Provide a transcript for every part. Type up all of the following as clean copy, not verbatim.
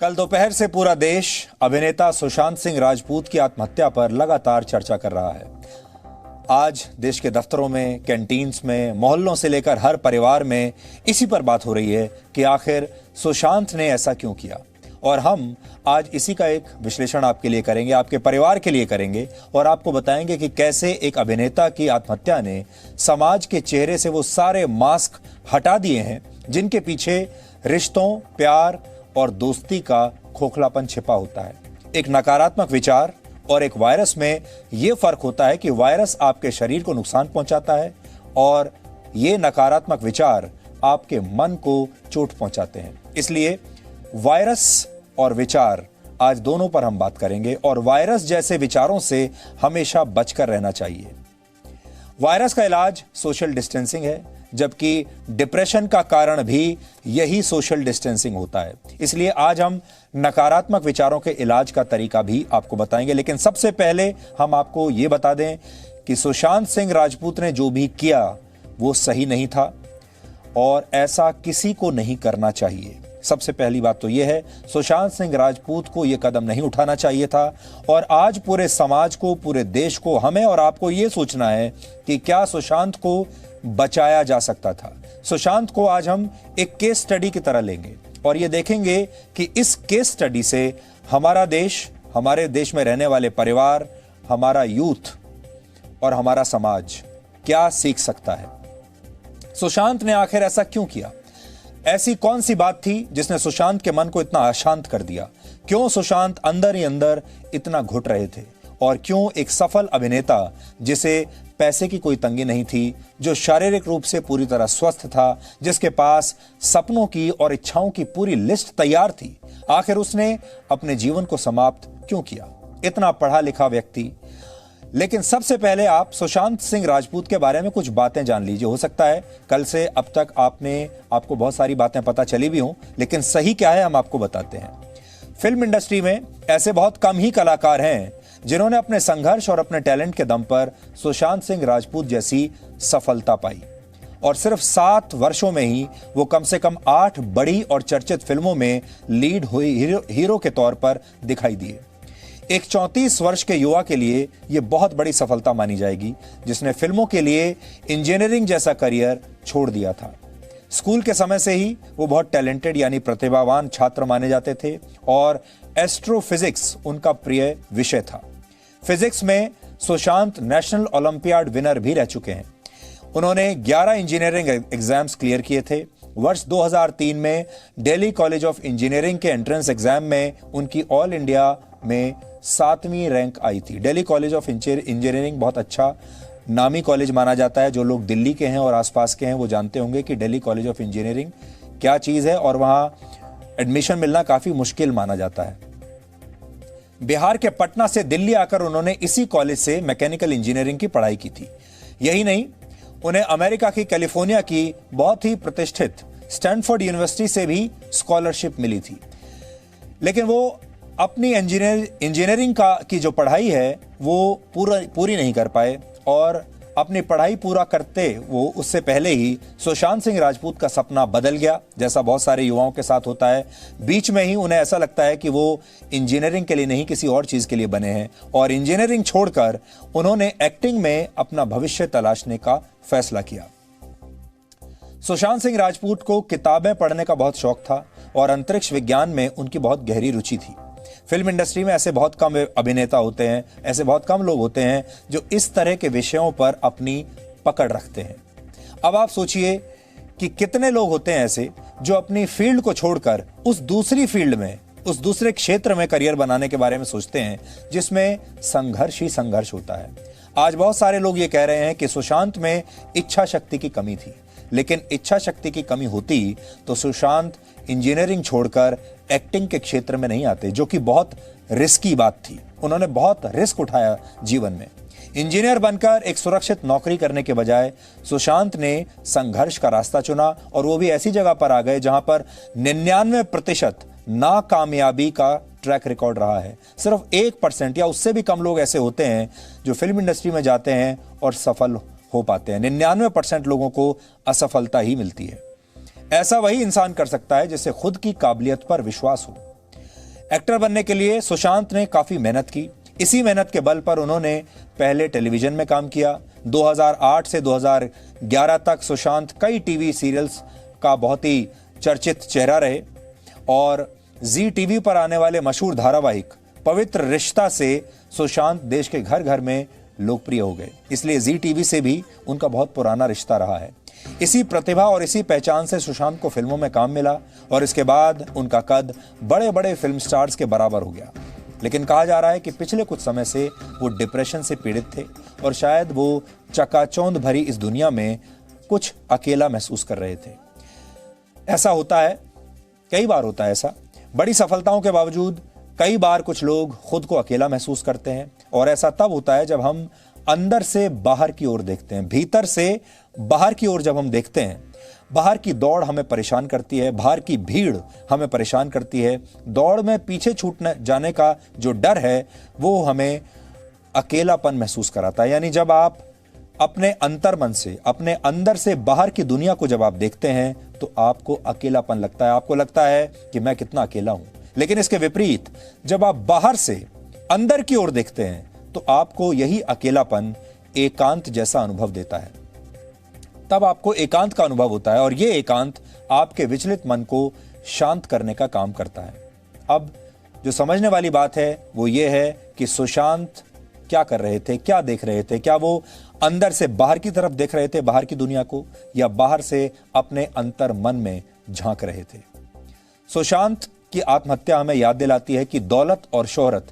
कल दोपहर से पूरा देश अभिनेता सुशांत सिंह राजपूत की आत्महत्या पर लगातार चर्चा कर रहा है। आज देश के दफ्तरों में, कैंटीन्स में, मोहल्लों से लेकर हर परिवार में इसी पर बात हो रही है कि आखिर सुशांत ने ऐसा क्यों किया। और हम आज इसी का एक विश्लेषण आपके लिए करेंगे, आपके परिवार के लिए करेंगे और आपको बताएंगे कि कैसे एक अभिनेता की आत्महत्या ने समाज के चेहरे से वो सारे मास्क हटा दिए हैं जिनके पीछे रिश्तों, प्यार और दोस्ती का खोखलापन छिपा होता है। एक नकारात्मक विचार और एक वायरस में यह फर्क होता है कि वायरस आपके शरीर को नुकसान पहुंचाता है और ये नकारात्मक विचार आपके मन को चोट पहुंचाते हैं। इसलिए वायरस और विचार, आज दोनों पर हम बात करेंगे और वायरस जैसे विचारों से हमेशा बचकर रहना चाहिए। वायरस का इलाज सोशल डिस्टेंसिंग है, जबकि डिप्रेशन का कारण भी यही सोशल डिस्टेंसिंग होता है। इसलिए आज हम नकारात्मक विचारों के इलाज का तरीका भी आपको बताएंगे। लेकिन सबसे पहले हम आपको यह बता दें कि सुशांत सिंह राजपूत ने जो भी किया वो सही नहीं था और ऐसा किसी को नहीं करना चाहिए। सबसे पहली बात तो यह है, सुशांत सिंह राजपूत को यह कदम नहीं उठाना चाहिए था। और आज पूरे समाज को, पूरे देश को, हमें और आपको यह सोचना है कि क्या सुशांत को बचाया जा सकता था। सुशांत को आज हम एक केस स्टडी की तरह लेंगे और ये देखेंगे कि इस केस स्टडी से हमारा देश, हमारे देश में रहने वाले परिवार, हमारा यूथ और हमारा समाज क्या सीख सकता है। सुशांत ने आखिर ऐसा क्यों किया? ऐसी कौन सी बात थी जिसने सुशांत के मन को इतना अशांत कर दिया? क्यों सुशांत अंदर ही अंदर इतना घुट रहे थे? और क्यों एक सफल अभिनेता जिसे पैसे की कोई तंगी नहीं थी, जो शारीरिक रूप से पूरी तरह स्वस्थ था, जिसके पास सपनों की और इच्छाओं की पूरी लिस्ट तैयार थी, आखिर उसने अपने जीवन को समाप्त क्यों किया? इतना पढ़ा लिखा व्यक्ति। लेकिन सबसे पहले आप सुशांत सिंह राजपूत के बारे में कुछ बातें जान लीजिए। हो सकता है कल से अब तक आपको बहुत सारी बातें पता चली भी हों, लेकिन सही क्या है हम आपको बताते हैं। फिल्म इंडस्ट्री में ऐसे बहुत कम ही कलाकार हैं जिन्होंने अपने संघर्ष और अपने टैलेंट के दम पर सुशांत सिंह राजपूत जैसी सफलता पाई। और सिर्फ 7 वर्षों में ही वो कम से कम 8 बड़ी और चर्चित फिल्मों में लीड हुई हीरो के तौर पर दिखाई दिए। एक 34 वर्ष के युवा के लिए यह बहुत बड़ी सफलता मानी जाएगी, जिसने फिल्मों के लिए इंजीनियरिंग जैसा करियर छोड़ दिया था। स्कूल के समय से ही वो बहुत टैलेंटेड यानी प्रतिभावान छात्र माने जाते थे और एस्ट्रोफिजिक्स उनका प्रिय विषय था। फिजिक्स में सुशांत नेशनल ओलंपियाड विनर भी रह चुके हैं। उन्होंने 11 इंजीनियरिंग एग्जाम्स क्लियर किए थे। वर्ष 2003 में दिल्ली कॉलेज ऑफ इंजीनियरिंग के एंट्रेंस एग्जाम में उनकी ऑल इंडिया में 7वीं रैंक आई थी। दिल्ली कॉलेज ऑफ इंजीनियरिंग बहुत अच्छा नामी कॉलेज माना जाता है। जो लोग दिल्ली के हैं और आसपास के हैं वो जानते होंगे कि दिल्ली कॉलेज ऑफ इंजीनियरिंग क्या चीज़ है और वहाँ एडमिशन मिलना काफ़ी मुश्किल माना जाता है। बिहार के पटना से दिल्ली आकर उन्होंने इसी कॉलेज से मैकेनिकल इंजीनियरिंग की पढ़ाई की थी। यही नहीं, उन्हें अमेरिका की कैलिफोर्निया की बहुत ही प्रतिष्ठित स्टैनफोर्ड यूनिवर्सिटी से भी स्कॉलरशिप मिली थी। लेकिन वो अपनी इंजीनियरिंग की जो पढ़ाई है वो पूरी नहीं कर पाए और अपनी पढ़ाई पूरा करते वो उससे पहले ही सुशांत सिंह राजपूत का सपना बदल गया, जैसा बहुत सारे युवाओं के साथ होता है। बीच में ही उन्हें ऐसा लगता है कि वो इंजीनियरिंग के लिए नहीं किसी और चीज़ के लिए बने हैं और इंजीनियरिंग छोड़कर उन्होंने एक्टिंग में अपना भविष्य तलाशने का फैसला किया। सुशांत सिंह राजपूत को किताबें पढ़ने का बहुत शौक था और अंतरिक्ष विज्ञान में उनकी बहुत गहरी रुचि थी। फिल्म इंडस्ट्री में ऐसे बहुत कम अभिनेता होते हैं, ऐसे बहुत कम लोग होते हैं जो इस तरह के विषयों पर अपनी पकड़ रखते हैं। अब आप सोचिए कि कितने लोग होते हैं ऐसे जो अपनी फील्ड को छोड़कर उस दूसरी फील्ड में, उस दूसरे क्षेत्र में करियर बनाने के बारे में सोचते हैं जिसमें संघर्ष ही संघर्ष होता है। आज बहुत सारे लोग ये कह रहे हैं कि सुशांत में इच्छा शक्ति की कमी थी, लेकिन इच्छा शक्ति की कमी होती तो सुशांत इंजीनियरिंग छोड़कर एक्टिंग के क्षेत्र में नहीं आते, जो कि बहुत रिस्की बात थी। उन्होंने बहुत रिस्क उठाया जीवन में। इंजीनियर बनकर एक सुरक्षित नौकरी करने के बजाय सुशांत ने संघर्ष का रास्ता चुना और वो भी ऐसी जगह पर आ गए जहां पर 99% नाकामयाबी का ट्रैक रिकॉर्ड रहा है। सिर्फ 1% या उससे भी कम लोग ऐसे होते हैं जो फिल्म इंडस्ट्री में जाते हैं और सफल हो पाते हैं। 99% लोगों को असफलता ही मिलती है। ऐसा वही इंसान कर सकता है जिसे खुद की काबिलियत पर विश्वास हो। एक्टर बनने के लिए सुशांत ने काफी मेहनत की। इसी मेहनत के बल पर उन्होंने पहले टेलीविजन में काम किया। 2008 से 2011 तक सुशांत कई टीवी सीरियल्स का बहुत ही चर्चित चेहरा रहे और जी टीवी पर आने वाले मशहूर धारावाहिक पवित्र रिश्ता से सुशांत देश के घर घर में लोकप्रिय हो गए। इसलिए जी टीवी से भी उनका बहुत पुराना रिश्ता रहा है। इसी प्रतिभा और इसी पहचान से सुशांत को फिल्मों में काम मिला और इसके बाद उनका कद बड़े बड़े फिल्म स्टार्स के बराबर हो गया। लेकिन कहा जा रहा है कि पिछले कुछ समय से वो डिप्रेशन से पीड़ित थे और शायद वो चकाचौंध भरी इस दुनिया में कुछ अकेला महसूस कर रहे थे। ऐसा होता है, कई बार होता है ऐसा। बड़ी सफलताओं के बावजूद कई बार कुछ लोग खुद को अकेला महसूस करते हैं और ऐसा तब होता है जब हम अंदर से बाहर की ओर देखते हैं, भीतर से बाहर की ओर जब हम देखते हैं। बाहर की दौड़ हमें परेशान करती है, बाहर की भीड़ हमें परेशान करती है। दौड़ में पीछे छूट जाने का जो डर है वो हमें अकेलापन महसूस कराता है। यानी जब आप अपने अंतर्मन से, अपने अंदर से बाहर की दुनिया को जब आप देखते हैं तो आपको अकेलापन लगता है, आपको लगता है कि मैं कितना अकेला हूं। लेकिन इसके विपरीत जब आप बाहर से अंदर की ओर देखते हैं तो आपको यही अकेलापन एकांत जैसा अनुभव देता है। तब आपको एकांत का अनुभव होता है और यह एकांत आपके विचलित मन को शांत करने का काम करता है। अब जो समझने वाली बात है वो ये है कि सुशांत क्या कर रहे थे, क्या देख रहे थे। क्या वो अंदर से बाहर की तरफ देख रहे थे, बाहर की दुनिया को, या बाहर से अपने अंतर मन में झांक रहे थे। सुशांत की आत्महत्या हमें याद दिलाती है कि दौलत और शोहरत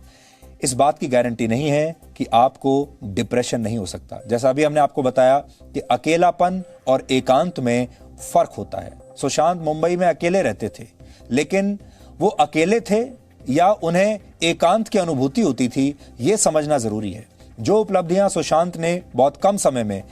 इस बात की गारंटी नहीं है कि आपको डिप्रेशन नहीं हो सकता। जैसा अभी हमने आपको बताया कि अकेलापन और एकांत में फर्क होता है। सुशांत मुंबई में अकेले रहते थे, लेकिन वो अकेले थे या उन्हें एकांत की अनुभूति होती थी, ये समझना जरूरी है। जो उपलब्धियां सुशांत ने बहुत कम समय में,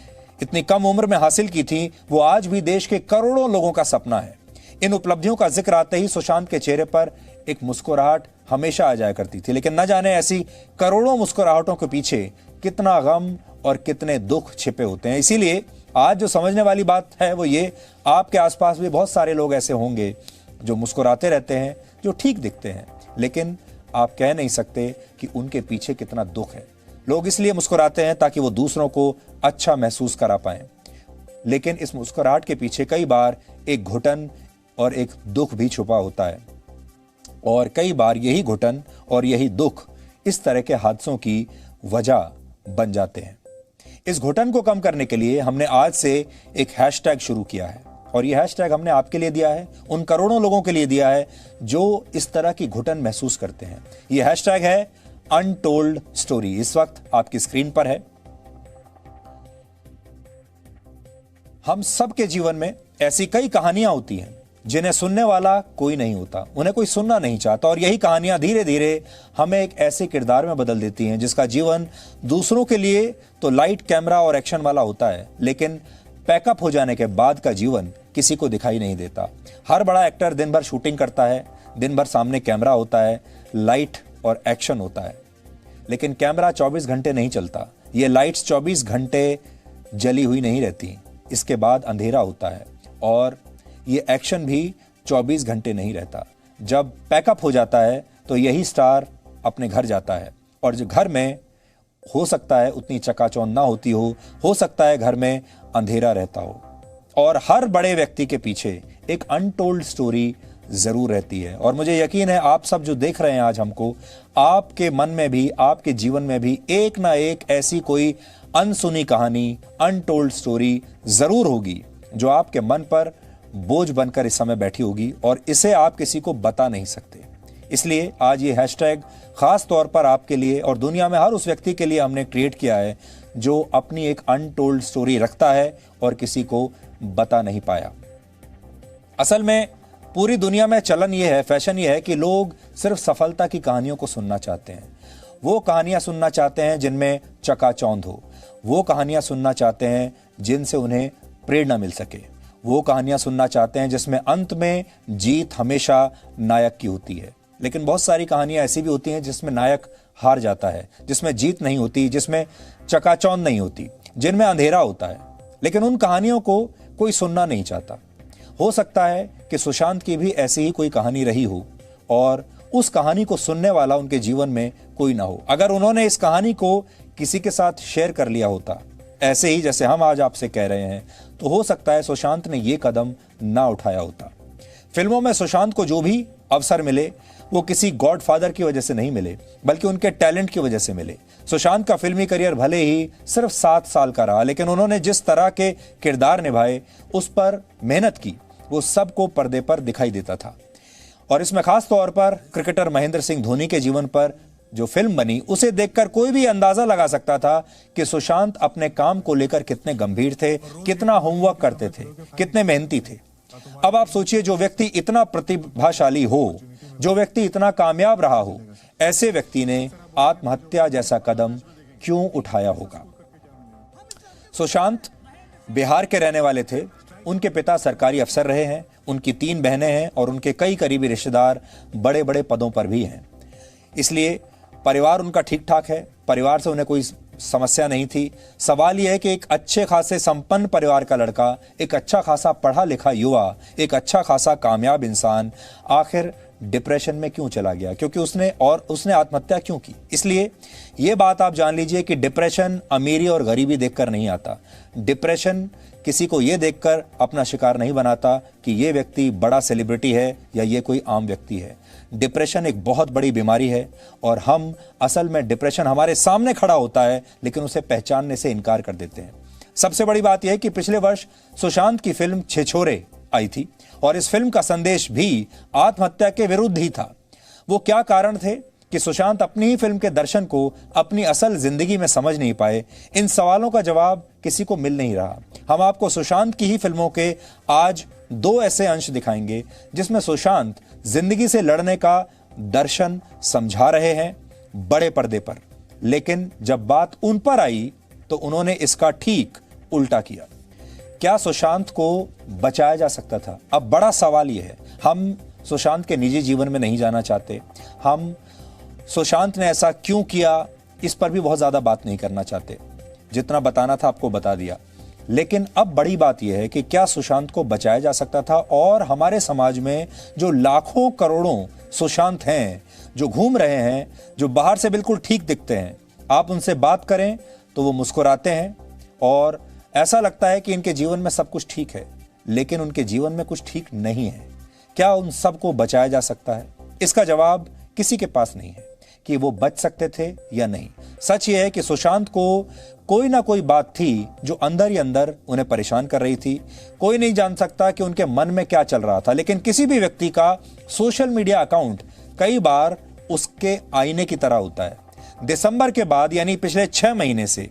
इतनी कम उम्र में हासिल की थी, वो आज भी देश के करोड़ों लोगों का सपना है। इन उपलब्धियों का जिक्र आते ही सुशांत के चेहरे पर एक मुस्कुराहट हमेशा आ जाया करती थी। लेकिन न जाने ऐसी करोड़ों मुस्कुराहटों के पीछे कितना गम और कितने दुख छिपे होते हैं। इसीलिए आज जो समझने वाली बात है वो ये, आपके आसपास भी बहुत सारे लोग ऐसे होंगे जो मुस्कुराते रहते हैं, जो ठीक दिखते हैं, लेकिन आप कह नहीं सकते कि उनके पीछे कितना दुख है। लोग इसलिए मुस्कुराते हैं ताकि वो दूसरों को अच्छा महसूस करा पाएं, लेकिन इस मुस्कुराहट के पीछे कई बार एक घुटन और एक दुख भी छुपा होता है। और कई बार यही घुटन और यही दुख इस तरह के हादसों की वजह बन जाते हैं। इस घुटन को कम करने के लिए हमने आज से एक हैशटैग शुरू किया है और यह हैशटैग हमने आपके लिए दिया है, उन करोड़ों लोगों के लिए दिया है जो इस तरह की घुटन महसूस करते हैं। यह हैशटैग है अनटोल्ड स्टोरी। इस वक्त आपकी स्क्रीन पर है। हम सबके जीवन में ऐसी कई कहानियां होती हैं जिन्हें सुनने वाला कोई नहीं होता, उन्हें कोई सुनना नहीं चाहता, और यही कहानियां धीरे धीरे हमें एक ऐसे किरदार में बदल देती हैं जिसका जीवन दूसरों के लिए तो लाइट, कैमरा और एक्शन वाला होता है, लेकिन पैकअप हो जाने के बाद का जीवन किसी को दिखाई नहीं देता। हर बड़ा एक्टर दिन भर शूटिंग करता है, दिन भर सामने कैमरा होता है, लाइट और एक्शन होता है, लेकिन कैमरा 24 घंटे नहीं चलता। ये लाइट्स 24 घंटे जली हुई नहीं रहती, इसके बाद अंधेरा होता है, और ये एक्शन भी 24 घंटे नहीं रहता। जब पैकअप हो जाता है तो यही स्टार अपने घर जाता है, और जो घर में हो सकता है उतनी चकाचौंध ना होती हो सकता है घर में अंधेरा रहता हो। और हर बड़े व्यक्ति के पीछे एक अनटोल्ड स्टोरी जरूर रहती है, और मुझे यकीन है आप सब जो देख रहे हैं आज हमको, आपके मन में भी, आपके जीवन में भी एक ना एक ऐसी कोई अनसुनी कहानी, अनटोल्ड स्टोरी जरूर होगी जो आपके मन पर बोझ बनकर इस समय बैठी होगी, और इसे आप किसी को बता नहीं सकते। इसलिए आज ये हैशटैग खास तौर पर आपके लिए और दुनिया में हर उस व्यक्ति के लिए हमने क्रिएट किया है जो अपनी एक अनटोल्ड स्टोरी रखता है और किसी को बता नहीं पाया। असल में पूरी दुनिया में चलन ये है, फैशन ये है कि लोग सिर्फ सफलता की कहानियों को सुनना चाहते हैं। वो कहानियां सुनना चाहते हैं जिनमें चकाचौंध हो, वो कहानियां सुनना चाहते हैं जिनसे उन्हें प्रेरणा मिल सके, वो कहानियां सुनना चाहते हैं जिसमें अंत में जीत हमेशा नायक की होती है। लेकिन बहुत सारी कहानियां ऐसी भी होती हैं जिसमें नायक हार जाता है, जिसमें जीत नहीं होती, जिसमें चकाचौंध नहीं होती, जिनमें अंधेरा होता है। लेकिन उन कहानियों को कोई सुनना नहीं चाहता। हो सकता है कि सुशांत की भी ऐसी ही कोई कहानी रही हो, और उस कहानी को सुनने वाला उनके जीवन में कोई ना हो। अगर उन्होंने इस कहानी को किसी के साथ शेयर कर लिया होता, ऐसे ही जैसे हम आज आपसे कह रहे हैं, तो हो सकता है सुशांत ने ये कदम ना उठाया होता। फिल्मों में सुशांत को जो भी अवसर मिले वो किसी गॉडफादर की वजह से नहीं मिले, बल्कि उनके टैलेंट की वजह से मिले। सुशांत का फिल्मी करियर भले ही सिर्फ 7 साल का रहा, लेकिन उन्होंने जिस तरह के किरदार निभाए, उस पर मेहनत की, वो सबको पर्दे पर दिखाई देता था। और इसमें खास तौर पर क्रिकेटर महेंद्र सिंह धोनी के जीवन पर जो फिल्म बनी, उसे देखकर कोई भी अंदाजा लगा सकता था कि सुशांत अपने काम को लेकर कितने गंभीर थे, कितना होमवर्क करते थे, कितने मेहनती थे। अब आप सोचिए, जो व्यक्ति इतना प्रतिभाशाली हो, जो व्यक्ति इतना कामयाब रहा हो, ऐसे व्यक्ति ने आत्महत्या जैसा कदम क्यों उठाया होगा? सुशांत बिहार के रहने वाले थे। उनके पिता सरकारी अफसर रहे हैं, उनकी 3 बहनें हैं और उनके कई करीबी रिश्तेदार बड़े बड़े पदों पर भी हैं। इसलिए परिवार उनका ठीक ठाक है, परिवार से उन्हें कोई समस्या नहीं थी। सवाल यह है कि एक अच्छे खासे संपन्न परिवार का लड़का, एक अच्छा खासा पढ़ा लिखा युवा, एक अच्छा खासा कामयाब इंसान आखिर डिप्रेशन में क्यों चला गया, क्योंकि उसने आत्महत्या क्यों की? इसलिए यह बात आप जान लीजिए कि डिप्रेशन अमीरी और गरीबी देखकर नहीं आता। डिप्रेशन किसी को यह देखकर अपना शिकार नहीं बनाता कि यह व्यक्ति बड़ा सेलिब्रिटी है या यह कोई आम व्यक्ति है। डिप्रेशन एक बहुत बड़ी बीमारी है और हम असल में डिप्रेशन हमारे सामने खड़ा होता है, लेकिन उसे पहचानने से इनकार कर देते हैं। सबसे बड़ी बात यह है कि पिछले वर्ष सुशांत की फिल्म छिछोरे आई थी और इस फिल्म का संदेश भी आत्महत्या के विरुद्ध ही था। वो क्या कारण थे कि सुशांत अपनी ही फिल्म के दर्शन को अपनी असल जिंदगी में समझ नहीं पाए? इन सवालों का जवाब किसी को मिल नहीं रहा। हम आपको सुशांत की ही फिल्मों के आज 2 ऐसे अंश दिखाएंगे जिसमें सुशांत जिंदगी से लड़ने का दर्शन समझा रहे हैं बड़े पर्दे पर, लेकिन जब बात उन पर आई तो उन्होंने इसका ठीक उल्टा किया। क्या सुशांत को बचाया जा सकता था? अब बड़ा सवाल यह है। हम सुशांत के निजी जीवन में नहीं जाना चाहते, हम सुशांत ने ऐसा क्यों किया इस पर भी बहुत ज्यादा बात नहीं करना चाहते। जितना बताना था आपको बता दिया, लेकिन अब बड़ी बात यह है कि क्या सुशांत को बचाया जा सकता था? और हमारे समाज में जो लाखों करोड़ों सुशांत हैं, जो घूम रहे हैं, जो बाहर से बिल्कुल ठीक दिखते हैं, आप उनसे बात करें तो वो मुस्कुराते हैं और ऐसा लगता है कि इनके जीवन में सब कुछ ठीक है, लेकिन उनके जीवन में कुछ ठीक नहीं है। क्या उन सबको बचाया जा सकता है? इसका जवाब किसी के पास नहीं है कि वो बच सकते थे या नहीं। सच ये है कि सुशांत को कोई ना कोई बात थी जो अंदर ही अंदर उन्हें परेशान कर रही थी। कोई नहीं जान सकता कि उनके मन में क्या चल रहा था, लेकिन किसी भी व्यक्ति का सोशल मीडिया अकाउंट कई बार उसके आईने की तरह होता है। दिसंबर के बाद यानी पिछले 6 महीने से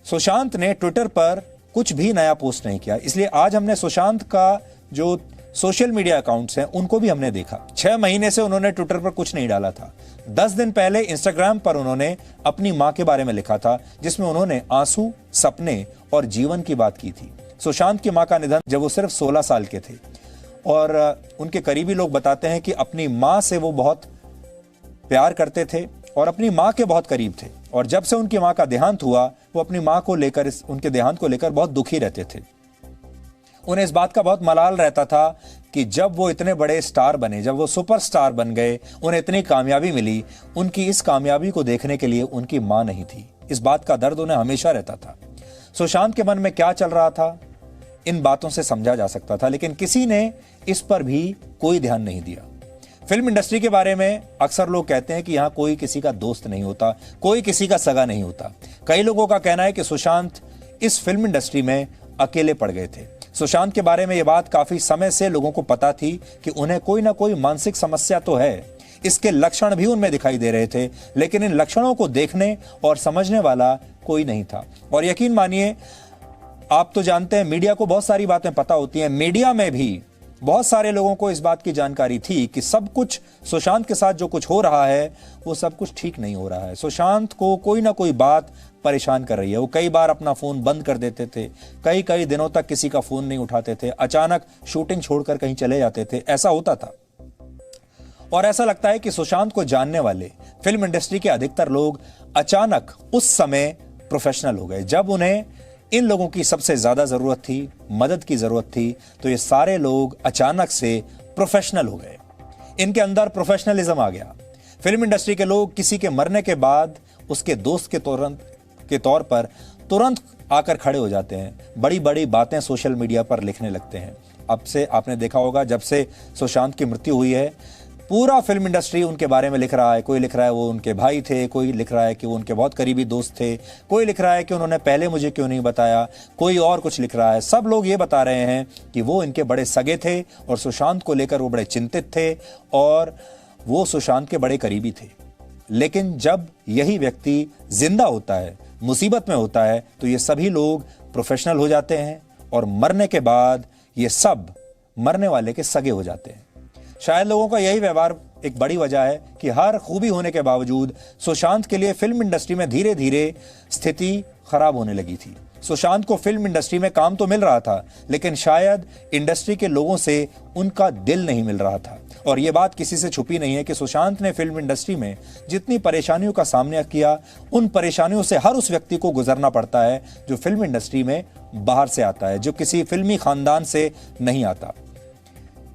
सुशांत ने ट्विटर पर कुछ भी नया पोस्ट नहीं किया। इसलिए आज हमने सुशांत का जो सोशल मीडिया अकाउंट्स हैं उनको भी हमने देखा। 6 महीने से उन्होंने ट्विटर पर कुछ नहीं डाला था। 10 दिन पहले इंस्टाग्राम पर उन्होंने अपनी मां के बारे में लिखा था, जिसमें उन्होंने आंसू, सपने और जीवन की बात की थी। सुशांत की मां का निधन जब वो सिर्फ 16 साल के थे और उनके करीबी लोग बताते हैं कि अपनी मां से वो बहुत प्यार करते थे और अपनी मां के बहुत करीब थे, और जब से उनकी मां का देहांत हुआ वो अपनी मां को लेकर, उनके देहांत को लेकर बहुत दुखी रहते थे। उन्हें इस बात का बहुत मलाल रहता था कि जब वो इतने बड़े स्टार बने, जब वो सुपरस्टार बन गए, उन्हें इतनी कामयाबी मिली, उनकी इस कामयाबी को देखने के लिए उनकी मां नहीं थी। इस बात का दर्द उन्हें हमेशा रहता था। सुशांत के मन में क्या चल रहा था इन बातों से समझा जा सकता था, लेकिन किसी ने इस पर भी कोई ध्यान नहीं दिया। फिल्म इंडस्ट्री के बारे में अक्सर लोग कहते हैं कि यहां कोई किसी का दोस्त नहीं होता, कोई किसी का सगा नहीं होता। कई लोगों का कहना है कि सुशांत इस फिल्म इंडस्ट्री में अकेले पड़ गए थे। सुशांत के बारे में यह बात काफी समय से लोगों को पता थी कि उन्हें कोई ना कोई मानसिक समस्या तो है, इसके लक्षण भी उनमें दिखाई दे रहे थे, लेकिन इन लक्षणों को देखने और समझने वाला कोई नहीं था। और यकीन मानिए, आप तो जानते हैं मीडिया को बहुत सारी बातें पता होती हैं। मीडिया में भी बहुत सारे लोगों को इस बात की जानकारी थी कि सब कुछ सुशांत के साथ जो कुछ हो रहा है वो सब कुछ ठीक नहीं हो रहा है। सुशांत को कोई ना कोई बात परेशान कर रही है। वो कई बार अपना फोन बंद कर देते थे, कई दिनों तक किसी का फोन नहीं उठाते थे, अचानक शूटिंग छोड़कर कहीं चले जाते थे, ऐसा होता था। और ऐसा लगता है कि सुशांत को जानने वाले फिल्म इंडस्ट्री के अधिकतर लोग अचानक उस समय प्रोफेशनल हो गए। जब उन्हें इन लोगों की सबसे ज्यादा जरूरत थी, मदद की जरूरत थी, तो ये सारे लोग अचानक से प्रोफेशनल हो गए। इनके अंदर प्रोफेशनलिज्म आ गया। फिल्म इंडस्ट्री के लोग किसी के मरने के बाद उसके दोस्त के तौर पर तुरंत आकर खड़े हो जाते हैं, बड़ी बड़ी बातें सोशल मीडिया पर लिखने लगते हैं। अब से आपने देखा होगा, जब से सुशांत की मृत्यु हुई है, पूरा फिल्म इंडस्ट्री उनके बारे में लिख रहा है। कोई लिख रहा है वो उनके भाई थे, कोई लिख रहा है कि वो उनके बहुत करीबी दोस्त थे, कोई लिख रहा है कि उन्होंने पहले मुझे क्यों नहीं बताया, कोई और कुछ लिख रहा है। सब लोग ये बता रहे हैं कि वो इनके बड़े सगे थे और सुशांत को लेकर वो बड़े चिंतित थे और वो सुशांत के बड़े करीबी थे। लेकिन जब यही व्यक्ति जिंदा होता है, मुसीबत में होता है, तो ये सभी लोग प्रोफेशनल हो जाते हैं और मरने के बाद ये सब मरने वाले के सगे हो जाते हैं। शायद लोगों का यही व्यवहार एक बड़ी वजह है कि हर खूबी होने के बावजूद सुशांत के लिए फिल्म इंडस्ट्री में धीरे धीरे स्थिति खराब होने लगी थी। सुशांत को फिल्म इंडस्ट्री में काम तो मिल रहा था, लेकिन शायद इंडस्ट्री के लोगों से उनका दिल नहीं मिल रहा था। और यह बात किसी से छुपी नहीं है कि सुशांत ने फिल्म इंडस्ट्री में जितनी परेशानियों का सामना किया, उन परेशानियों से हर उस व्यक्ति को गुजरना पड़ता है जो फिल्म इंडस्ट्री में बाहर से आता है, जो किसी फिल्मी खानदान से नहीं आता।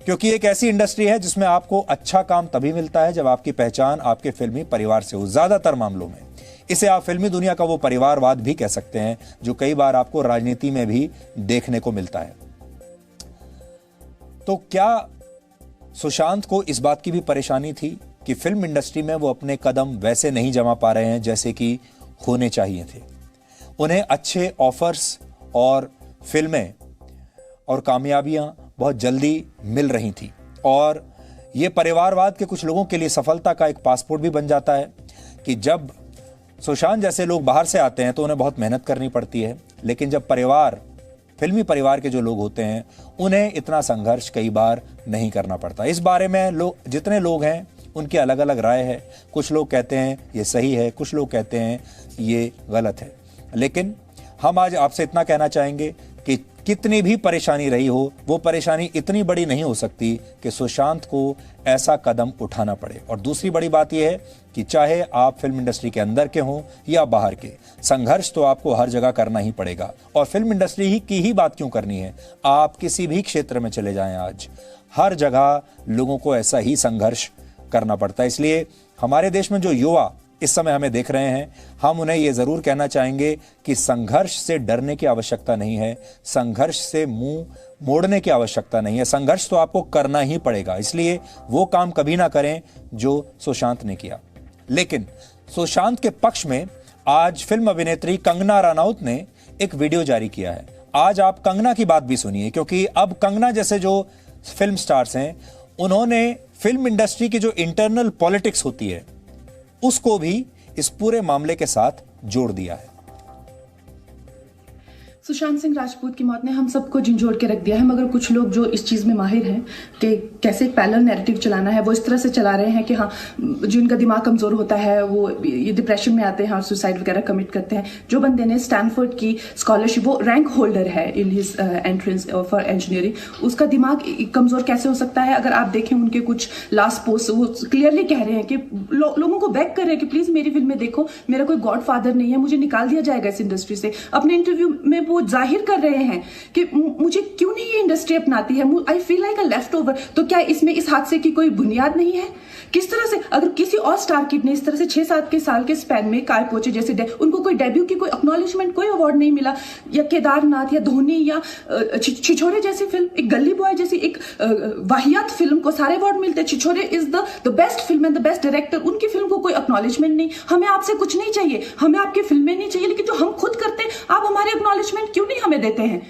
क्योंकि एक ऐसी इंडस्ट्री है जिसमें आपको अच्छा काम तभी मिलता है जब आपकी पहचान आपके फिल्मी परिवार से हो। ज्यादातर मामलों में इसे आप फिल्मी दुनिया का वो परिवारवाद भी कह सकते हैं जो कई बार आपको राजनीति में भी देखने को मिलता है। तो क्या सुशांत को इस बात की भी परेशानी थी कि फिल्म इंडस्ट्री में वो अपने कदम वैसे नहीं जमा पा रहे हैं जैसे कि होने चाहिए थे? उन्हें अच्छे ऑफर्स और फिल्में और कामयाबियां बहुत जल्दी मिल रही थी और ये परिवारवाद के कुछ लोगों के लिए सफलता का एक पासपोर्ट भी बन जाता है कि जब सुशांत जैसे लोग बाहर से आते हैं तो उन्हें बहुत मेहनत करनी पड़ती है, लेकिन जब फिल्मी परिवार के जो लोग होते हैं उन्हें इतना संघर्ष कई बार नहीं करना पड़ता। इस बारे में जितने लोग हैं उनकी अलग अलग राय है। कुछ लोग कहते हैं ये सही है, कुछ लोग कहते हैं ये गलत है। लेकिन हम आज आपसे इतना कहना चाहेंगे कि कितनी भी परेशानी रही हो, वो परेशानी इतनी बड़ी नहीं हो सकती कि सुशांत को ऐसा कदम उठाना पड़े। और दूसरी बड़ी बात यह है कि चाहे आप फिल्म इंडस्ट्री के अंदर के हों या बाहर के, संघर्ष तो आपको हर जगह करना ही पड़ेगा। और फिल्म इंडस्ट्री की ही बात क्यों करनी है, आप किसी भी क्षेत्र में चले जाएं, आज हर जगह लोगों को ऐसा ही संघर्ष करना पड़ता है। इसलिए हमारे देश में जो युवा इस समय हमें देख रहे हैं, हम उन्हें यह जरूर कहना चाहेंगे कि संघर्ष से डरने की आवश्यकता नहीं है, संघर्ष से मुंह मोड़ने की आवश्यकता नहीं है। संघर्ष तो आपको करना ही पड़ेगा। इसलिए वो काम कभी ना करें जो सुशांत ने किया। लेकिन सुशांत के पक्ष में आज फिल्म अभिनेत्री कंगना रनौत ने एक वीडियो जारी किया है। आज आप कंगना की बात भी सुनिए, क्योंकि अब कंगना जैसे जो फिल्म स्टार्स हैं, उन्होंने फिल्म इंडस्ट्री की जो इंटरनल पॉलिटिक्स होती है उसको भी इस पूरे मामले के साथ जोड़ दिया है। सुशांत सिंह राजपूत की मौत ने हम सबको झंझोड़ के रख दिया है, मगर कुछ लोग जो इस चीज़ में माहिर हैं कि कैसे एक पैरेलल नैरेटिव चलाना है, वो इस तरह से चला रहे हैं कि हाँ, जिनका दिमाग कमज़ोर होता है वो ये डिप्रेशन में आते हैं और सुसाइड वगैरह कमिट करते हैं। जो बंदे ने स्टैनफोर्ड की स्कॉलरशिप, वो रैंक होल्डर है in his entrance for engineering, उसका दिमाग कमज़ोर कैसे हो सकता है? अगर आप देखें उनके कुछ लास्ट पोस्ट, वो क्लियरली कह रहे हैं कि लोगों को बैक कर रहे हैं कि प्लीज़ मेरी फिल्म में देखो, मेरा कोई गॉड फादर नहीं है, मुझे निकाल दिया जाएगा इस इंडस्ट्री से। अपने इंटरव्यू में वो जाहिर कर रहे हैं कि मुझे क्यों नहीं ये इंडस्ट्री अपनाती है, I feel like a left over. तो क्या इसमें इस हादसे की कोई बुनियाद नहीं है? किस तरह से अगर किसी और स्टार किड ने इस तरह से 6-7 के साल के स्पैन में काय पहुंचे, जैसे उनको कोई डेब्यू की कोई एक्नॉलेजमेंट, कोई अवार्ड नहीं मिला, या केदारनाथ या धोनी या छिछोरे जैसी फिल्म, एक गली बॉय जैसी एक वाहियात फिल्म को सारे अवार्ड मिलते, Chhichhore is the best film and the best director, उनकी फिल्म को कोई एक्नॉलेजमेंट नहीं। हमें आपसे कुछ नहीं चाहिए, हमें आपकी फिल्में नहीं चाहिए, लेकिन जो हम खुद करते हैं आप हमारे एक्नॉलेजमेंट क्यों नहीं हमें देते हैं?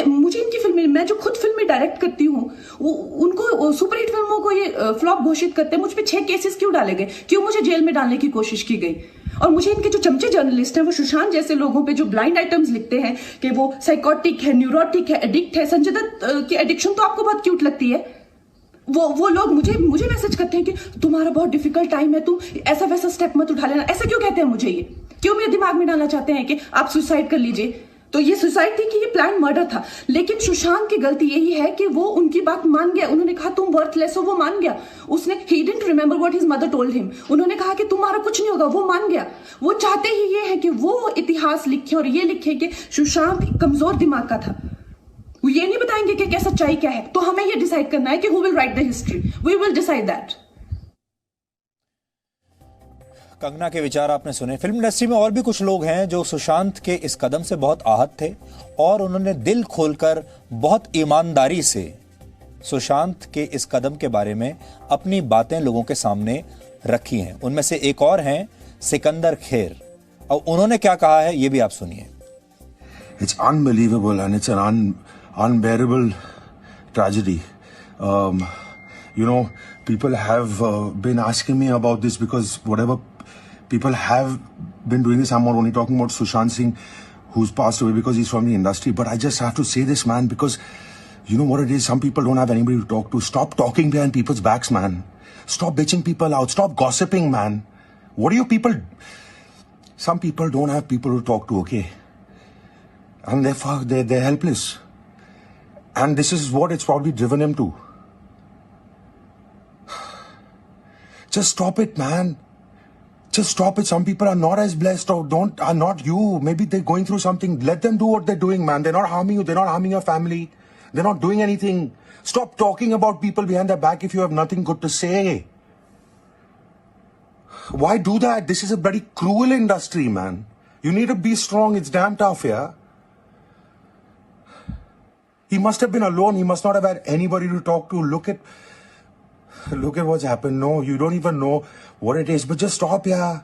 मुझे इनकी फिल्में, मैं जो खुद फिल्में डायरेक्ट करती हूँ, उनको सुपरहिट फिल्मों को ये फ्लॉप घोषित करते हैं। मुझ पे 6 केसेस क्यों डाले गए, क्यों मुझे जेल में डालने की कोशिश की गई? और मुझे इनके जो चमचे जर्नलिस्ट हैं, वो सुशांत जैसे लोगों पे जो ब्लाइंड आइटम्स लिखते हैं कि वो साइकोटिक है, न्यूरोटिक है, एडिक्ट है। संजय दत्त की एडिक्शन तो आपको बहुत क्यूट लगती है। वो लोग मुझे मैसेज करते हैं कि तुम्हारा बहुत डिफिकल्ट टाइम है, तुम ऐसा वैसा स्टेप मत उठा लेना। ऐसा क्यों कहते हैं मुझे? ये क्यों मेरे दिमाग में डालना चाहते हैं कि आप सुसाइड कर लीजिए? तो ये सुसाइड थी कि ये प्लान मर्डर था? लेकिन सुशांत की गलती यही है कि वो उनकी बात मान गया। उन्होंने कहा तुम वर्थलेस हो, वो मान गया। उसने he didn't remember what his mother told him. उन्होंने कहा कि तुम्हारा कुछ नहीं होगा, वो मान गया। वो चाहते ही ये है कि वो इतिहास लिखे और ये लिखे कि सुशांत कमजोर दिमाग का था। वो ये नहीं बताएंगे कि क्या सच्चाई क्या है। तो हमें ये डिसाइड करना है कि who will write the history, we will decide that. Kangana के विचार आपने सुने। फिल्म इंडस्ट्री में और भी कुछ लोग हैं जो सुशांत के इस कदम से बहुत आहत थे और उन्होंने दिल खोलकर बहुत ईमानदारी से सुशांत के इस कदम के बारे में अपनी बातें लोगों के सामने रखी हैं। उनमें से एक और हैं सिकंदर खेर, और उन्होंने क्या कहा है ये भी आप सुनिए। It's unbelievable and it's an unbearable tragedy. You know, people have been asking me about this because whatever people have been doing this, I'm not only talking about Sushant Singh, who's passed away because he's from the industry, but I just have to say this, man, because you know what it is, some people don't have anybody to talk to. Stop talking behind people's backs, man. Stop bitching people out. Stop gossiping, man. What do you people... Some people don't have people to talk to, okay? And they're helpless. And this is what it's probably driven him to. Just stop it, man. Just stop it. Some people are not as blessed or are not you. Maybe they're going through something. Let them do what they're doing, man. They're not harming you. They're not harming your family. They're not doing anything. Stop talking about people behind their back if you have nothing good to say. Why do that? This is a bloody cruel industry, man. You need to be strong. It's damn tough, yeah? He must have been alone. He must not have had anybody to talk to. Look at what's happened. No, you don't even know what it is. But just stop, yeah.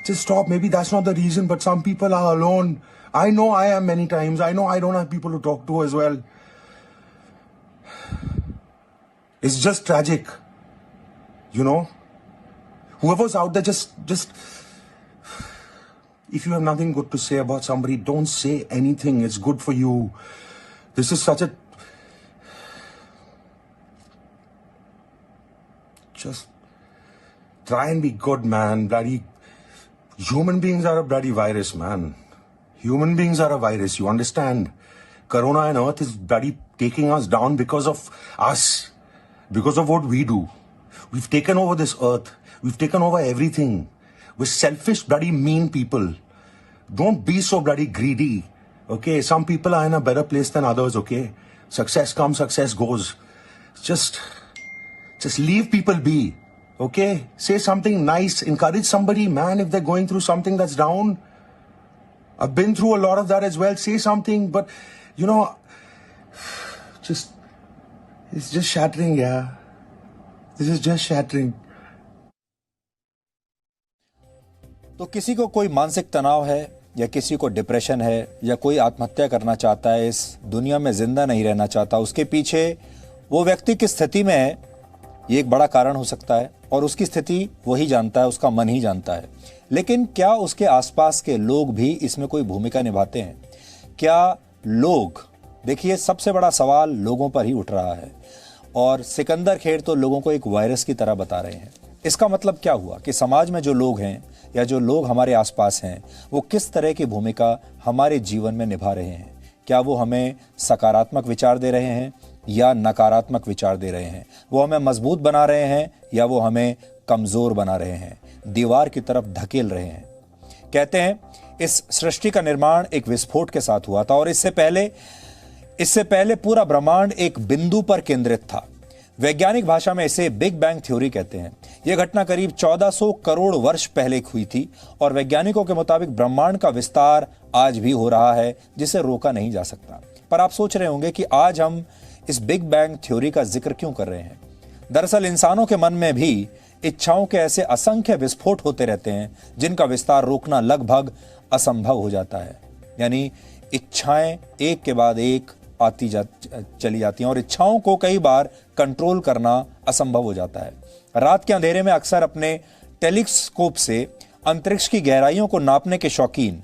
Just stop. Maybe that's not the reason, but some people are alone. I know I am many times. I know I don't have people to talk to as well. It's just tragic. You know? Whoever's out there, just if you have nothing good to say about somebody, don't say anything. It's good for you. This is such a... Just try and be good, man. Bloody human beings are a bloody virus, man. Human beings are a virus, you understand? Corona and Earth is bloody taking us down because of us. Because of what we do. We've taken over this earth. We've taken over everything. We're selfish, bloody mean people. Don't be so bloody greedy. Okay, some people are in a better place than others, okay? Success comes, success goes. Just leave people be, okay? Say something nice, encourage somebody, man, if they're going through something that's down. I've been through a lot of that as well. Say something, but, you know, it's just shattering, yeah. This is just shattering. तो किसी को कोई मानसिक तनाव है या किसी को डिप्रेशन है या कोई आत्महत्या करना चाहता है, इस दुनिया में जिंदा नहीं रहना चाहता, उसके पीछे वो व्यक्ति किस स्थिति में है ये एक बड़ा कारण हो सकता है और उसकी स्थिति वही जानता है, उसका मन ही जानता है। लेकिन क्या उसके आसपास के लोग भी इसमें कोई भूमिका निभाते हैं? क्या लोग, देखिए सबसे बड़ा सवाल लोगों पर ही उठ रहा है और सिकंदर खेर तो लोगों को एक वायरस की तरह बता रहे हैं। इसका मतलब क्या हुआ कि समाज में जो लोग हैं या जो लोग हमारे आसपास हैं वो किस तरह की भूमिका हमारे जीवन में निभा रहे हैं? क्या वो हमें सकारात्मक विचार दे रहे हैं या नकारात्मक विचार दे रहे हैं? वो हमें मजबूत बना रहे हैं या वो हमें कमजोर बना रहे हैं, दीवार की तरफ धकेल रहे हैं? कहते हैं इस सृष्टि का निर्माण एक विस्फोट के साथ हुआ था और इससे पहले पूरा ब्रह्मांड एक बिंदु पर केंद्रित था। वैज्ञानिक भाषा में इसे बिग बैंग थ्योरी कहते हैं। यह घटना करीब 1400 करोड़ वर्ष पहले हुई थी और वैज्ञानिकों के मुताबिक ब्रह्मांड का विस्तार आज भी हो रहा है जिसे रोका नहीं जा सकता। पर आप सोच रहे होंगे कि आज हम इस बिग बैंग थ्योरी का जिक्र क्यों कर रहे हैं? दरअसल इंसानों के मन में भी इच्छाओं के ऐसे असंख्य विस्फोट होते रहते हैं जिनका विस्तार रोकना लगभग असंभव हो जाता है। यानी इच्छाएं एक के बाद एक चली जाती हैं और इच्छाओं को कई बार कंट्रोल करना असंभव हो जाता है। रात के अंधेरे में अक्सर अपने टेलीस्कोप से अंतरिक्ष की गहराइयों को नापने के शौकीन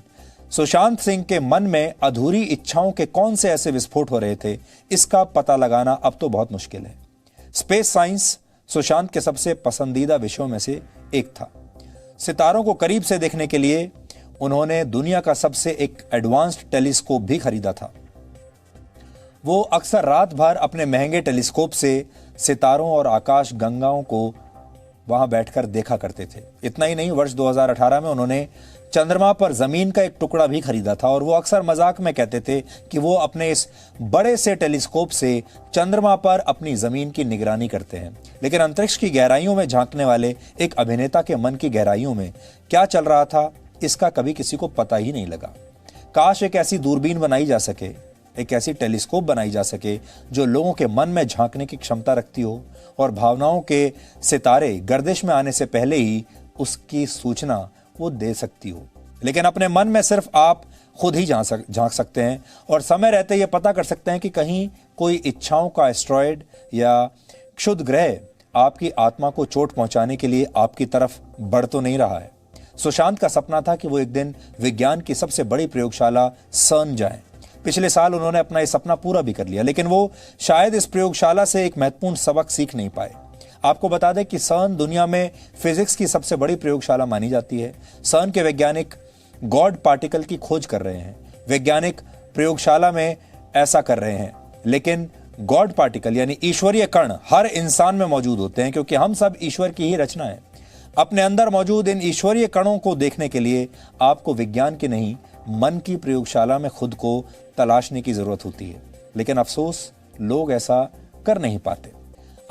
सुशांत सिंह के मन में अधूरी इच्छाओं के कौन से ऐसे विस्फोट हो रहे थे, इसका पता लगाना अब तो बहुत मुश्किल है। स्पेस साइंस सुशांत के सबसे पसंदीदा विषयों में से एक था। सितारों को करीब से देखने के लिए उन्होंने दुनिया का सबसे एक एडवांस्ड टेलीस्कोप भी खरीदा था। वो अक्सर रात भर अपने महंगे टेलीस्कोप से सितारों और आकाश गंगाओं को वहां बैठकर देखा करते थे। इतना ही नहीं, वर्ष 2018 में उन्होंने चंद्रमा पर जमीन का एक टुकड़ा भी खरीदा था और वो अक्सर मजाक में कहते थे कि वो अपने इस बड़े से टेलीस्कोप से चंद्रमा पर अपनी जमीन की निगरानी करते हैं। लेकिन अंतरिक्ष की गहराइयों में झांकने वाले एक अभिनेता के मन की गहराइयों में क्या चल रहा था, इसका कभी किसी को पता ही नहीं लगा। काश एक ऐसी दूरबीन बनाई जा सके, एक ऐसी टेलीस्कोप बनाई जा सके जो लोगों के मन में झांकने की क्षमता रखती हो और भावनाओं के सितारे गर्दिश में आने से पहले ही उसकी सूचना वो दे सकती हो। लेकिन अपने मन में सिर्फ आप खुद ही झांक सकते हैं और समय रहते ये पता कर सकते हैं कि कहीं कोई इच्छाओं का एस्ट्रॉयड या क्षुद्र ग्रह आपकी आत्मा को चोट पहुंचाने के लिए आपकी तरफ बढ़ तो नहीं रहा है। सुशांत का सपना था कि वो एक दिन विज्ञान की सबसे बड़ी प्रयोगशाला सर्न जाएं। पिछले साल उन्होंने अपना ये सपना पूरा भी कर लिया, लेकिन वो शायद इस प्रयोगशाला से एक महत्वपूर्ण सबक सीख नहीं पाए। आपको बता दें कि सर्न दुनिया में फिजिक्स की सबसे बड़ी प्रयोगशाला मानी जाती है। सर्न के वैज्ञानिक गॉड पार्टिकल की खोज कर रहे हैं। वैज्ञानिक प्रयोगशाला में ऐसा कर रहे हैं, लेकिन गॉड पार्टिकल यानी ईश्वरीय कण हर इंसान में मौजूद होते हैं, क्योंकि हम सब ईश्वर की ही रचना है। अपने अंदर मौजूद इन ईश्वरीय कणों को देखने के लिए आपको विज्ञान की नहीं, मन की प्रयोगशाला में खुद को तलाशने की जरूरत होती है। लेकिन अफसोस, लोग ऐसा कर नहीं पाते।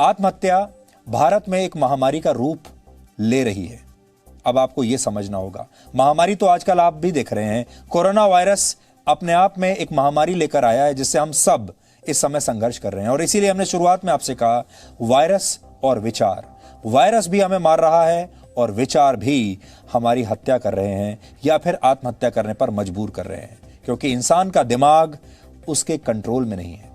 आत्महत्या भारत में एक महामारी का रूप ले रही है। अब आपको यह समझना होगा, महामारी तो आजकल आप भी देख रहे हैं। कोरोना वायरस अपने आप में एक महामारी लेकर आया है जिससे हम सब इस समय संघर्ष कर रहे हैं। और इसीलिए हमने शुरुआत में आपसे कहा, वायरस और विचार। वायरस भी हमें मार रहा है और विचार भी हमारी हत्या कर रहे हैं या फिर आत्महत्या करने पर मजबूर कर रहे हैं, क्योंकि इंसान का दिमाग उसके कंट्रोल में नहीं है।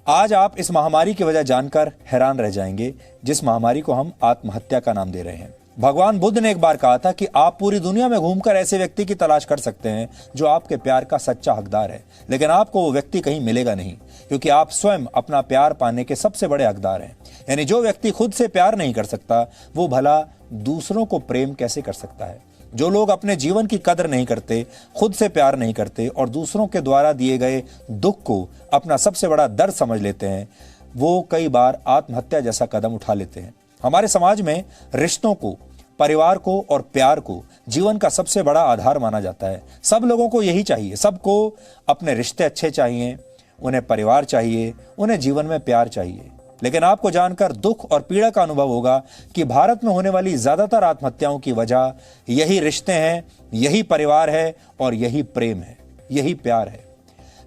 आज आप इस महामारी की वजह जानकर हैरान रह जाएंगे, जिस महामारी को हम आत्महत्या का नाम दे रहे हैं। भगवान बुद्ध ने एक बार कहा था कि आप पूरी दुनिया में घूमकर ऐसे व्यक्ति की तलाश कर सकते हैं जो आपके प्यार का सच्चा हकदार है, लेकिन आपको वो व्यक्ति कहीं मिलेगा नहीं, क्योंकि आप स्वयं अपना प्यार पाने के सबसे बड़े हकदार हैं। यानी जो व्यक्ति खुद से प्यार नहीं कर सकता, वो भला दूसरों को प्रेम कैसे कर सकता है। जो लोग अपने जीवन की कदर नहीं करते, खुद से प्यार नहीं करते और दूसरों के द्वारा दिए गए दुख को अपना सबसे बड़ा दर्द समझ लेते हैं, वो कई बार आत्महत्या जैसा कदम उठा लेते हैं। हमारे समाज में रिश्तों को, परिवार को और प्यार को जीवन का सबसे बड़ा आधार माना जाता है। सब लोगों को यही चाहिए, सबको अपने रिश्ते अच्छे चाहिए, उन्हें परिवार चाहिए, उन्हें जीवन में प्यार चाहिए। लेकिन आपको जानकर दुख और पीड़ा का अनुभव होगा कि भारत में होने वाली ज्यादातर आत्महत्याओं की वजह यही रिश्ते हैं, यही परिवार है और यही प्रेम है, यही प्यार है।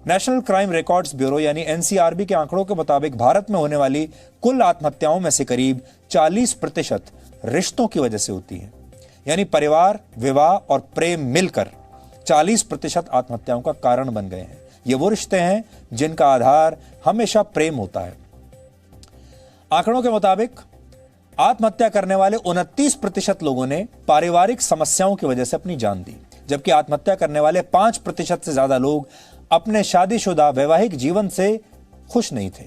नेशनल क्राइम रिकॉर्ड्स ब्यूरो यानी एनसीआरबी के आंकड़ों के मुताबिक भारत में होने वाली कुल आत्महत्याओं में से करीब 40% रिश्तों की वजह से होती है। यानी परिवार, विवाह और प्रेम मिलकर 40% आत्महत्याओं का कारण बन गए हैं। ये वो रिश्ते हैं जिनका आधार हमेशा प्रेम होता है। आंकड़ों के मुताबिक आत्महत्या करने वाले 29% लोगों ने पारिवारिक समस्याओं की वजह से अपनी जान दी, जबकि आत्महत्या करने वाले 5% से ज्यादा लोग अपने शादीशुदा वैवाहिक जीवन से खुश नहीं थे।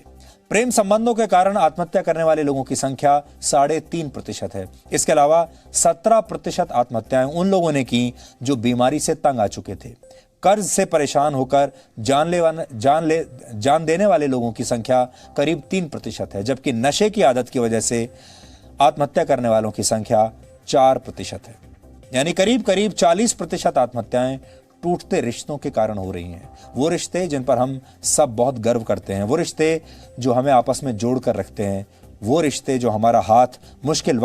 प्रेम संबंधों के कारण आत्महत्या करने वाले लोगों की संख्या 3.5% है। इसके अलावा 17% आत्महत्याएं उन लोगों ने की जो बीमारी से तंग आ चुके थे। कर्ज से परेशान होकर जान देने वाले लोगों की संख्या करीब 3% है, जबकि नशे की आदत की वजह से आत्महत्या करने वालों की संख्या 4% है। यानी करीब 40% आत्महत्याएं टूटते रिश्तों के कारण हो रही हैं। वो रिश्ते जिन पर हम सब बहुत गर्व करते हैं, वो रिश्ते जो हमें आपस में जोड़ कर रखते हैं, वो रिश्ते जो हमारा हाथ मुश्किल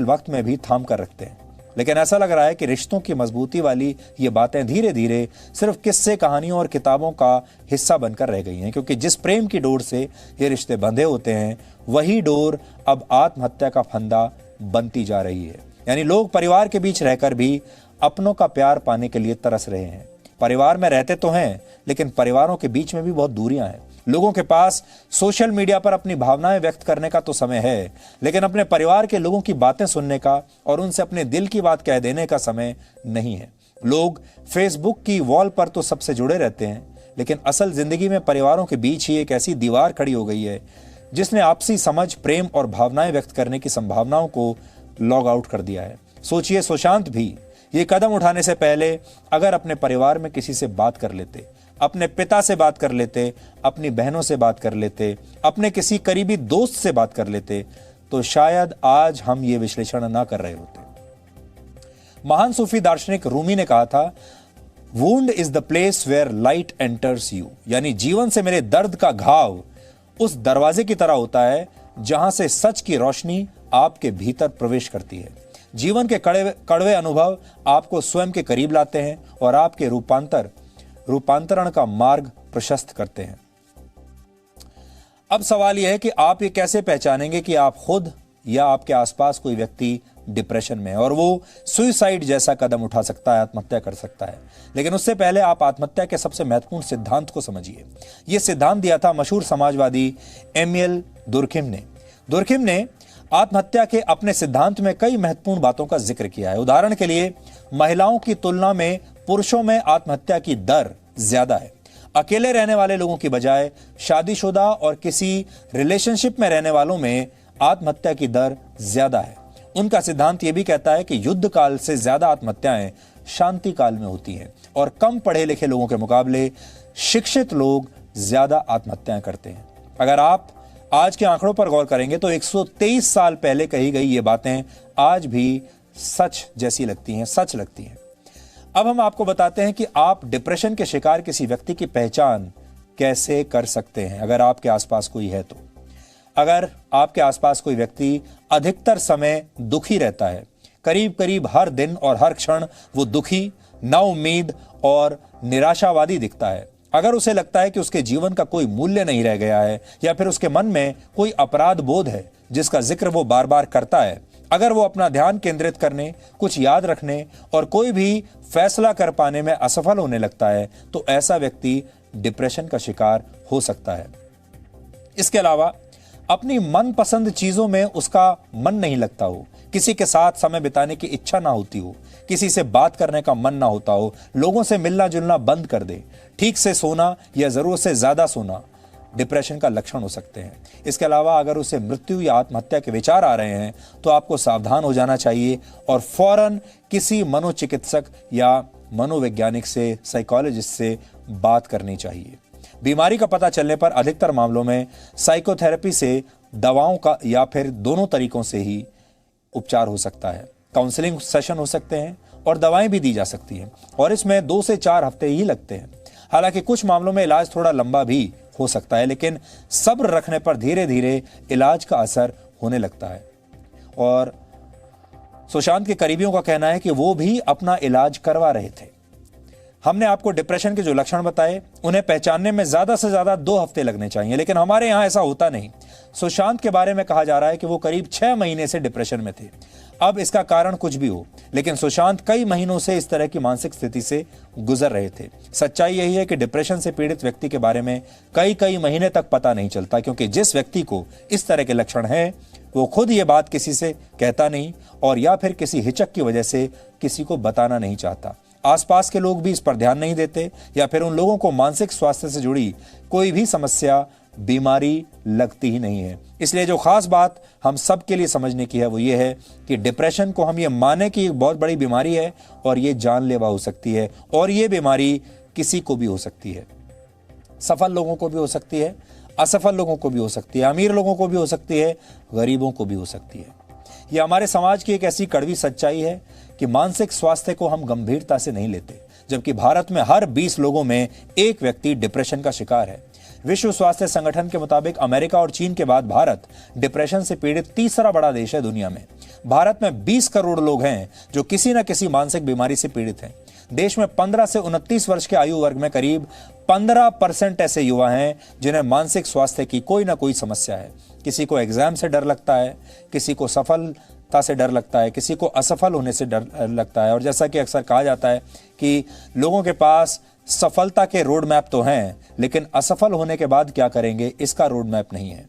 वक्त में भी थाम कर रखते हैं। लेकिन ऐसा लग रहा है कि रिश्तों की मजबूती वाली ये बातें धीरे धीरे सिर्फ किस्से, कहानियों और किताबों का हिस्सा बनकर रह गई हैं, क्योंकि जिस प्रेम की डोर से ये रिश्ते बंधे होते हैं, वही डोर अब आत्महत्या का फंदा बनती जा रही है। यानी लोग परिवार के बीच रहकर भी अपनों का प्यार पाने के लिए तरस रहे हैं। परिवार में रहते तो हैं, लेकिन परिवारों के बीच में भी बहुत दूरियां हैं। लोगों के पास सोशल मीडिया पर अपनी भावनाएं व्यक्त करने का तो समय है, लेकिन अपने परिवार के लोगों की बातें सुनने का और उनसे अपने दिल की बात कह देने का समय नहीं है। लोग फेसबुक की वॉल पर तो सबसे जुड़े रहते हैं, लेकिन असल जिंदगी में परिवारों के बीच ही एक ऐसी दीवार खड़ी हो गई है जिसने आपसी समझ, प्रेम और भावनाएं व्यक्त करने की संभावनाओं को लॉग आउट कर दिया है। सोचिए, सुशांत भी ये कदम उठाने से पहले अगर अपने परिवार में किसी से बात कर लेते, अपने पिता से बात कर लेते, अपनी बहनों से बात कर लेते, अपने किसी करीबी दोस्त से बात कर लेते, तो शायद आज हम ये विश्लेषण ना कर रहे होते। महान सूफी दार्शनिक रूमी ने कहा था, wound is the place where light enters you, यानी जीवन से मेरे दर्द का घाव उस दरवाजे की तरह होता है जहां से सच की रोशनी आपके भीतर प्रवेश करती है। जीवन के कड़वे अनुभव आपको स्वयं के करीब लाते हैं और आपके रूपांतरण का मार्ग प्रशस्त करते हैं। अब सवाल यह है कि आप ये कैसे पहचानेंगे कि आप खुद या आपके आसपास कोई व्यक्ति डिप्रेशन में है और वो सुसाइड जैसा कदम उठा सकता है, आत्महत्या कर सकता है। लेकिन उससे पहले आप आत्महत्या के सबसे महत्वपूर्ण सिद्धांत को समझिए। यह सिद्धांत दिया था मशहूर समाजवादी एमियल दुर्खिम ने आत्महत्या के अपने सिद्धांत में कई महत्वपूर्ण बातों का जिक्र किया है। उदाहरण के लिए, महिलाओं की तुलना में पुरुषों में आत्महत्या की दर ज्यादा है। अकेले रहने वाले लोगों की बजाय शादीशुदा और किसी रिलेशनशिप में रहने वालों में आत्महत्या की दर ज्यादा है। उनका सिद्धांत यह भी कहता है कि युद्ध काल से ज्यादा आत्महत्याएं शांति काल में होती हैं और कम पढ़े लिखे लोगों के मुकाबले शिक्षित लोग ज्यादा आत्महत्याएं करते हैं। अगर आप आज के आंकड़ों पर गौर करेंगे तो 123 साल पहले कही गई ये बातें आज भी सच लगती हैं। अब हम आपको बताते हैं कि आप डिप्रेशन के शिकार किसी व्यक्ति की पहचान कैसे कर सकते हैं अगर आपके आसपास कोई है तो। अगर आपके आसपास कोई व्यक्ति अधिकतर समय दुखी रहता है, करीब हर दिन और हर क्षण वो दुखी, नाउम्मीद और निराशावादी दिखता है, अगर उसे लगता है कि उसके जीवन का कोई मूल्य नहीं रह गया है या फिर उसके मन में कोई अपराध बोध है जिसका जिक्र वो बार बार करता है, अगर वो अपना ध्यान केंद्रित करने, कुछ याद रखने और कोई भी फैसला कर पाने में असफल होने लगता है, तो ऐसा व्यक्ति डिप्रेशन का शिकार हो सकता है। इसके अलावा अपनी मनपसंद चीजों में उसका मन नहीं लगता हो, किसी के साथ समय बिताने की इच्छा ना होती हो, किसी से बात करने का मन ना होता हो, लोगों से मिलना जुलना बंद कर दे, ठीक से सोना या जरूरत से ज्यादा सोना डिप्रेशन का लक्षण हो सकते हैं। इसके अलावा अगर उसे मृत्यु या आत्महत्या के विचार आ रहे हैं तो आपको सावधान हो जाना चाहिए और फौरन किसी मनोचिकित्सक या मनोवैज्ञानिक से, साइकोलॉजिस्ट से बात करनी चाहिए। बीमारी का पता चलने पर अधिकतर मामलों में साइकोथेरेपी से, दवाओं का या फिर दोनों तरीकों से ही उपचार हो सकता है। काउंसलिंग सेशन हो सकते हैं और दवाएं भी दी जा सकती हैं और इसमें 2 से 4 हफ्ते ही लगते हैं। हालांकि कुछ मामलों में इलाज थोड़ा लंबा भी हो सकता है, लेकिन सब्र रखने पर धीरे धीरे इलाज का असर होने लगता है। और सुशांत के करीबियों का कहना है कि वो भी अपना इलाज करवा रहे थे। हमने आपको डिप्रेशन के जो लक्षण बताए उन्हें पहचानने में ज्यादा से ज्यादा 2 हफ्ते लगने चाहिए, लेकिन हमारे यहां ऐसा होता नहीं। सुशांत के बारे में कहा जा रहा है कि वो करीब 6 महीने से डिप्रेशन में थे। अब इसका कारण कुछ भी हो, लेकिन सुशांत कई महीनों से इस तरह की मानसिक स्थिति से गुजर रहे थे। सच्चाई यही है कि डिप्रेशन से पीड़ित व्यक्ति के बारे में कई महीने तक पता नहीं चलता, क्योंकि जिस व्यक्ति को इस तरह के लक्षण हैं वो खुद ये बात किसी से कहता नहीं और या फिर किसी हिचक की वजह से किसी को बताना नहीं चाहता। आसपास के लोग भी इस पर ध्यान नहीं देते या फिर उन लोगों को मानसिक स्वास्थ्य से जुड़ी कोई भी समस्या, बीमारी लगती ही नहीं है। इसलिए जो खास बात हम सब के लिए समझने की है वो ये है कि डिप्रेशन को हम ये माने कि एक बहुत बड़ी बीमारी है और ये जानलेवा हो सकती है और ये बीमारी किसी को भी हो सकती है। सफल लोगों को भी हो सकती है, असफल लोगों को भी हो सकती है, अमीर लोगों को भी हो सकती है, गरीबों को भी हो सकती है। ये हमारे समाज की एक ऐसी कड़वी सच्चाई है कि मानसिक स्वास्थ्य को हम गंभीरता से नहीं लेते, जबकि भारत में हर 20 लोगों में एक व्यक्ति डिप्रेशन का शिकार है। विश्व स्वास्थ्य संगठन के मुताबिक अमेरिका और चीन के बाद भारत डिप्रेशन से पीड़ित तीसरा बड़ा देश है दुनिया में। भारत में 20 करोड़ लोग हैं जो किसी न किसी मानसिक बीमारी से पीड़ित हैं। देश में 15 से 29 वर्ष के आयु वर्ग में करीब 15% ऐसे युवा हैं जिन्हें मानसिक स्वास्थ्य की कोई ना कोई समस्या है। किसी को एग्जाम से डर लगता है, किसी को सफलता से डर लगता है, किसी को असफल होने से डर लगता है। और जैसा कि अक्सर कहा जाता है कि लोगों के पास सफलता के रोड मैप तो हैं, लेकिन असफल होने के बाद क्या करेंगे इसका रोड मैप नहीं है।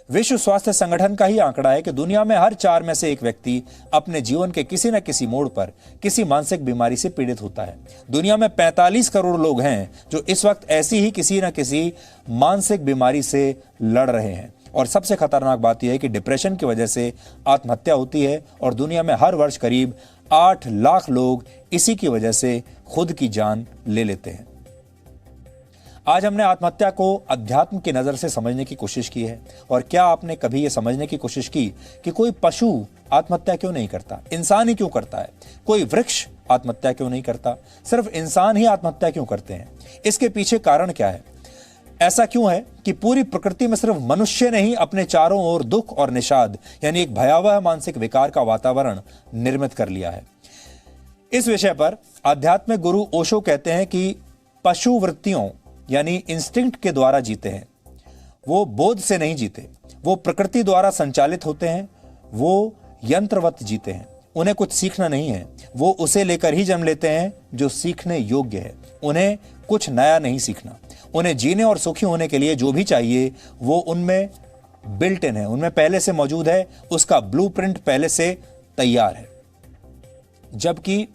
विश्व स्वास्थ्य संगठन का ही आंकड़ा है कि दुनिया में हर 4 में से एक व्यक्ति अपने जीवन के किसी न किसी मोड़ पर किसी मानसिक बीमारी से पीड़ित होता है। दुनिया में 45 करोड़ लोग हैं जो इस वक्त ऐसी ही किसी न किसी मानसिक बीमारी से लड़ रहे हैं। और सबसे खतरनाक बात यह है कि डिप्रेशन की वजह से आत्महत्या होती है और दुनिया में हर वर्ष करीब 8 लाख लोग इसी की वजह से खुद की जान ले लेते हैं। आज हमने आत्महत्या को अध्यात्म की नजर से समझने की कोशिश की है। और क्या आपने कभी यह समझने की कोशिश की कि कोई पशु आत्महत्या क्यों नहीं करता, इंसान ही क्यों करता है? कोई वृक्ष आत्महत्या क्यों नहीं करता, सिर्फ इंसान ही आत्महत्या क्यों करते हैं? इसके पीछे कारण क्या है? ऐसा क्यों है कि पूरी प्रकृति में सिर्फ मनुष्य ने ही अपने चारों ओर दुख और निषाद यानी एक भयावह मानसिक विकार का वातावरण निर्मित कर लिया है? इस विषय पर आध्यात्मिक गुरु ओशो कहते हैं कि पशु वृत्तियों यानी इंस्टिंक्ट के द्वारा जीते हैं, वो बोध से नहीं जीते। वो प्रकृति द्वारा संचालित होते हैं, वो यंत्रवत जीते हैं। उन्हें कुछ सीखना नहीं है, वो उसे लेकर ही जन्म लेते हैं जो सीखने योग्य है। उन्हें कुछ नया नहीं सीखना। उन्हें जीने और सुखी होने के लिए जो भी चाहिए वो उनमें बिल्ट इन है, उनमें पहले से मौजूद है, उसका ब्लूप्रिंट पहले से तैयार है। जबकि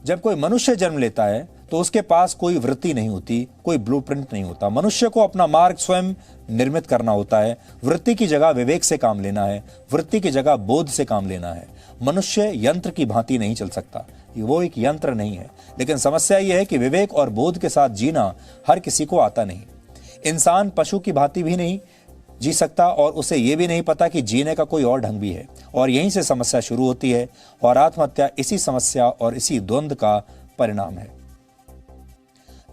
जब कोई मनुष्य जन्म लेता है तो उसके पास कोई वृत्ति नहीं होती, कोई ब्लूप्रिंट नहीं होता। मनुष्य को अपना मार्ग स्वयं निर्मित करना होता है। वृत्ति की जगह विवेक से काम लेना है, वृत्ति की जगह बोध से काम लेना है। मनुष्य यंत्र की भांति नहीं चल सकता, वो एक यंत्र नहीं है। लेकिन समस्या यह है कि विवेक और बोध के साथ जीना हर किसी को आता नहीं। इंसान पशु की भांति भी नहीं जी सकता और उसे यह भी नहीं पता कि जीने का कोई और ढंग भी है। और यहीं से समस्या शुरू होती है और आत्महत्या इसी समस्या और इसी द्वंद्व का परिणाम है।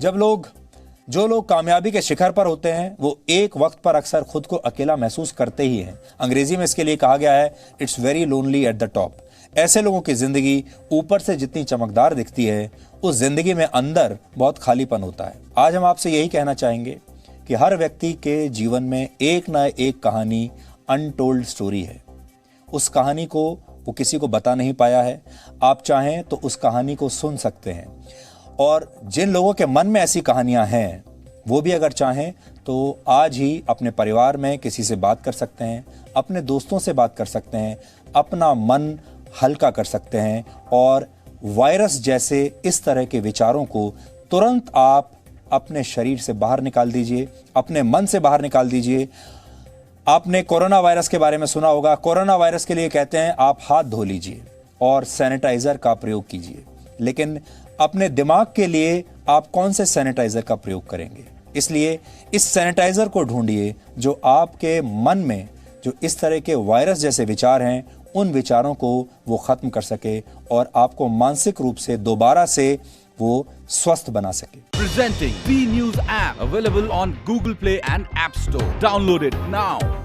जो लोग कामयाबी के शिखर पर होते हैं वो एक वक्त पर अक्सर खुद को अकेला महसूस करते ही हैं। अंग्रेजी में इसके लिए कहा गया है it's very lonely at the top. ऐसे लोगों की जिंदगी ऊपर से जितनी चमकदार दिखती है उस जिंदगी में अंदर बहुत खालीपन होता है। आज हम आपसे यही कहना चाहेंगे कि हर व्यक्ति के जीवन में एक ना एक कहानी अनटोल्ड स्टोरी है। उस कहानी को वो किसी को बता नहीं पाया है। आप चाहें तो उस कहानी को सुन सकते हैं। और जिन लोगों के मन में ऐसी कहानियां हैं वो भी अगर चाहें तो आज ही अपने परिवार में किसी से बात कर सकते हैं, अपने दोस्तों से बात कर सकते हैं, अपना मन हल्का कर सकते हैं और वायरस जैसे इस तरह के विचारों को तुरंत आप अपने शरीर से बाहर निकाल दीजिए, अपने मन से बाहर निकाल दीजिए। आपने कोरोना वायरस के बारे में सुना होगा। कोरोना वायरस के लिए कहते हैं आप हाथ धो लीजिए और सैनिटाइजर का प्रयोग कीजिए। लेकिन अपने दिमाग के लिए आप कौन से सैनिटाइजर का प्रयोग करेंगे? इसलिए इस सैनिटाइजर को ढूंढिए जो आपके मन में जो इस तरह के वायरस जैसे विचार हैं उन विचारों को वो खत्म कर सके और आपको मानसिक रूप से दोबारा से वो स्वस्थ बना सके। Presenting B News app available on Google Play and App Store. Download it now.